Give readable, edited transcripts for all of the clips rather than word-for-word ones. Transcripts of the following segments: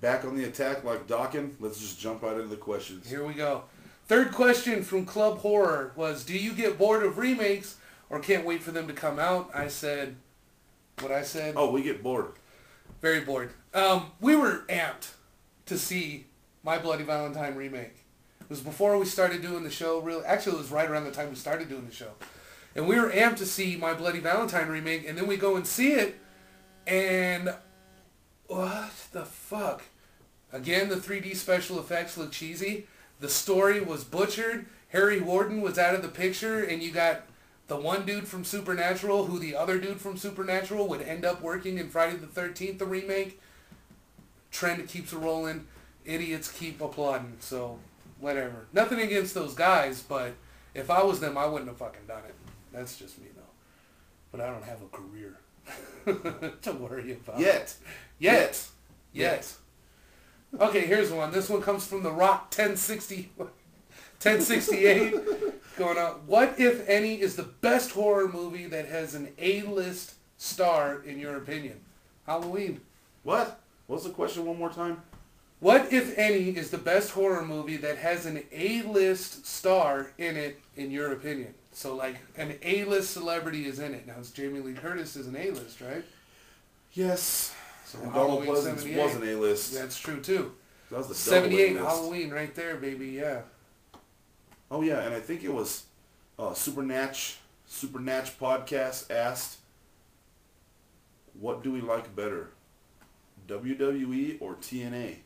back on the attack like Dawkins. Let's just jump right into the questions. Here we go. Third question from Club Horror was, do you get bored of remakes or can't wait for them to come out? I said, what I said? Oh, we get bored. Very bored. We were amped to see My Bloody Valentine remake. It was before we started doing the show. Actually, it was right around the time we started doing the show. And we were amped to see My Bloody Valentine remake, and then we go and see it, and what the fuck? Again, the 3D special effects look cheesy. The story was butchered. Harry Warden was out of the picture, and you got the one dude from Supernatural, who the other dude from Supernatural would end up working in Friday the 13th, the remake. Trend keeps rolling. Idiots keep applauding, so whatever. Nothing against those guys, but if I was them, I wouldn't have fucking done it. That's just me, though. But I don't have a career to worry about. Yet. Okay, here's one. This one comes from The Rock 1068. Going on. What, if any, is the best horror movie that has an A-list star, in your opinion? Halloween. What? What's the question one more time? What, if any, is the best horror movie that has an A-list star in it, in your opinion? So, like, an A-list celebrity is in it. Now, it's Jamie Lee Curtis is an A-list, right? Yes. So and Donald Pleasance was an A-list. That's true, too. That was the 78 A-list. Halloween right there, baby, yeah. Oh, yeah, and I think it was Supernatch podcast asked, what do we like better, WWE or TNA?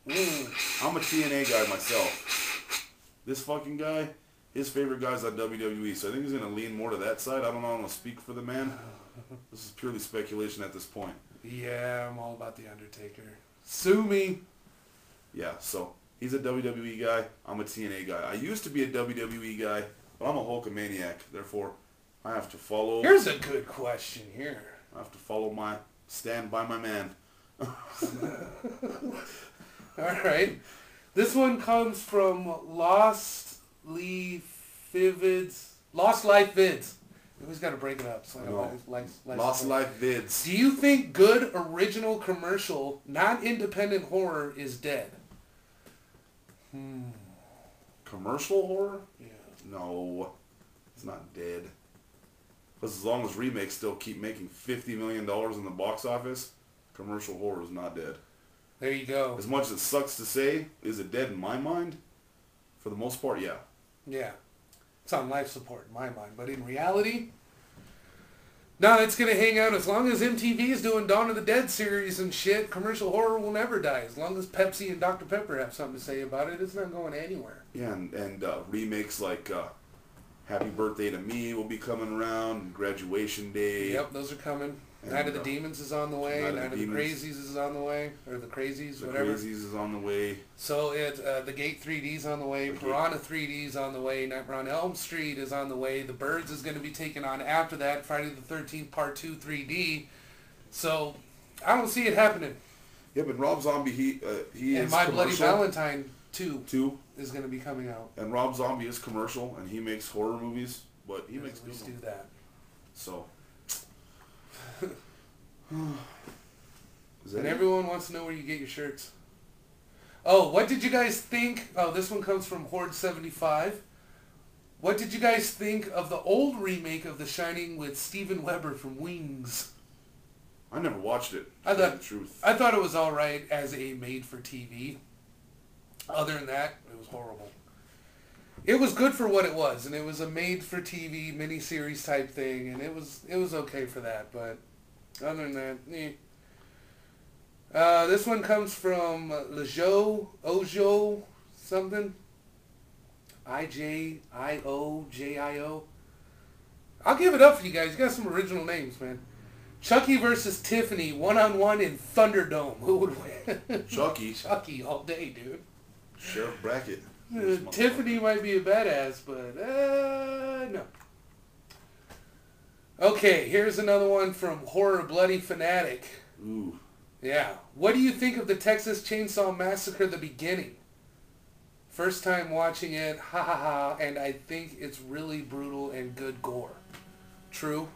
I'm a TNA guy myself. This fucking guy, his favorite guy's on WWE, so I think he's going to lean more to that side. I don't know, I don't want to speak for the man. This is purely speculation at this point. Yeah, I'm all about The Undertaker. Sue me. Yeah, so he's a WWE guy. I'm a TNA guy. I used to be a WWE guy, but I'm a Hulkamaniac. Therefore, I have to follow... Here's a good question here. I have to stand by my man. All right. This one comes from Lost Life Vids. We always got to break it up. So Lost Life Vids. Do you think good original commercial, not independent horror, is dead? Commercial horror? Yeah. No. It's not dead. Because as long as remakes still keep making $50 million in the box office, commercial horror is not dead. There you go. As much as it sucks to say, is it dead in my mind? For the most part, yeah. Yeah. It's on life support in my mind. But in reality, no, it's going to hang out. As long as MTV is doing Dawn of the Dead series and shit, commercial horror will never die. As long as Pepsi and Dr. Pepper have something to say about it, it's not going anywhere. Yeah, and remakes like Happy Birthday to Me will be coming around, Graduation Day. Yep, those are coming. Night of the Demons is on the way. Night of the Crazies is on the way. Or the Crazies, whatever. The Crazies is on the way. So the Gate 3D's on the way. Piranha 3D's on the way. Nightmare on Elm Street is on the way. The Birds is going to be taken on after that. Friday the 13th Part 2 3D. So I don't see it happening. Yeah, but Rob Zombie, he and is My commercial. Bloody Valentine 2 is going to be coming out. And Rob Zombie is commercial, and he makes horror movies, but he makes good ones. Do that. So... And everyone wants to know where you get your shirts. Oh, what did you guys think? Oh, this one comes from Horde75. What did you guys think of the old remake of The Shining with Steven Weber from Wings? I never watched it. I the truth. I thought it was all right as a made-for-TV. Other than that, it was horrible. It was good for what it was, and it was a made-for-TV miniseries type thing, and it was okay for that, but... Other than that, this one comes from Ojo something. IJIOJIO. I'll give it up for you guys. You got some original names, man. Chucky versus Tiffany, 1-on-1 in Thunderdome. Who would win? Chucky. Chucky all day, dude. Sheriff Brackett. Tiffany might be a badass, but no. Okay, here's another one from Horror Bloody Fanatic. Ooh. Yeah. What do you think of the Texas Chainsaw Massacre, the beginning? First time watching it, ha ha ha, and I think it's really brutal and good gore. True?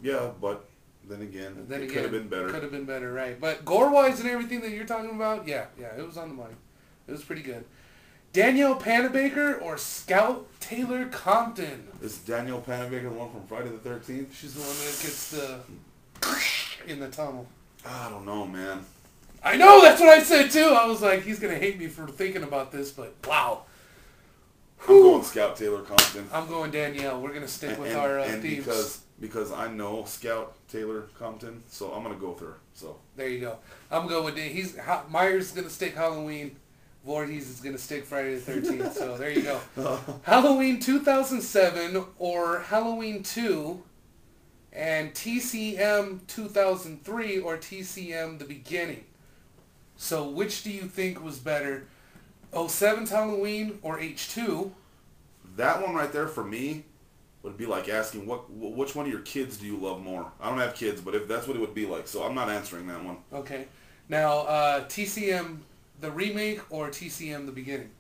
Yeah, but Then again, it could have been better. Could have been better, right? But gore-wise and everything that you're talking about, yeah, it was on the money. It was pretty good. Danielle Panabaker or Scout Taylor Compton? Is Danielle Panabaker the one from Friday the 13th? She's the one that gets the in the tunnel. I don't know, man. I know, that's what I said too. I was like, he's gonna hate me for thinking about this, but wow. I'm going Scout Taylor Compton. I'm going Danielle. We're gonna stick with our themes. Because I know Scout Taylor Compton, so I'm gonna go with her. So there you go. I'm going with Myers is gonna stick Halloween. Voorhees is gonna stick Friday the 13th. So there you go. Halloween 2007 or Halloween 2, and TCM 2003 or TCM the beginning. So which do you think was better? 07's Halloween or H2? That one right there for me would be like asking which one of your kids do you love more? I don't have kids, but if that's what it would be like, so I'm not answering that one. Okay. Now, TCM the remake or TCM the beginning?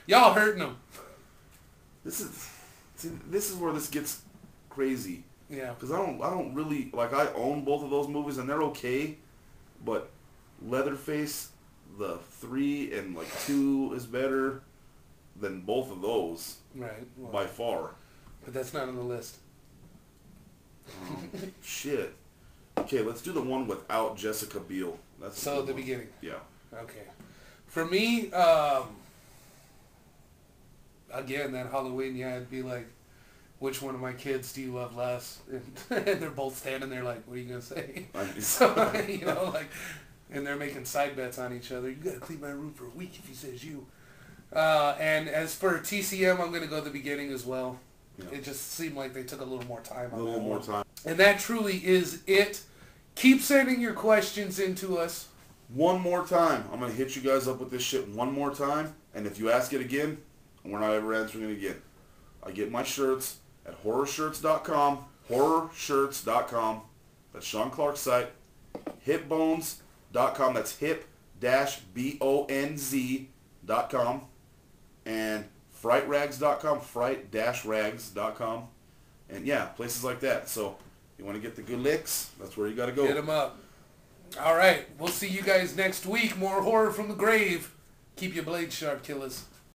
Y'all hurting them. This is where this gets crazy. Yeah. Because I don't really like. I own both of those movies and they're okay, but Leatherface, the 3 and like 2 is better than both of those. Right. Well, by far. But that's not on the list. Shit. Okay, let's do the one without Jessica Biel. That's so the beginning. Yeah. Okay. For me, again, that Halloween, yeah, it'd be like, which one of my kids do you love less? And they're both standing there like, what are you going to say? So, you know, like, and they're making side bets on each other. You got to clean my room for a week if he says you. And as for TCM, I'm going to go the beginning as well. Yeah. It just seemed like they took a little more time on that. A little more time. And that truly is it. Keep sending your questions in to us. One more time. I'm going to hit you guys up with this shit one more time. And if you ask it again, we're not ever answering it again. I get my shirts at horrorshirts.com. Horrorshirts.com. That's Sean Clark's site. Hipbones.com. That's hip-bonz.com. And frightrags.com. Fright-rags.com. And yeah, places like that. So you want to get the good licks, that's where you got to go. Hit them up. All right. We'll see you guys next week. More horror from the grave. Keep your blades sharp, killers.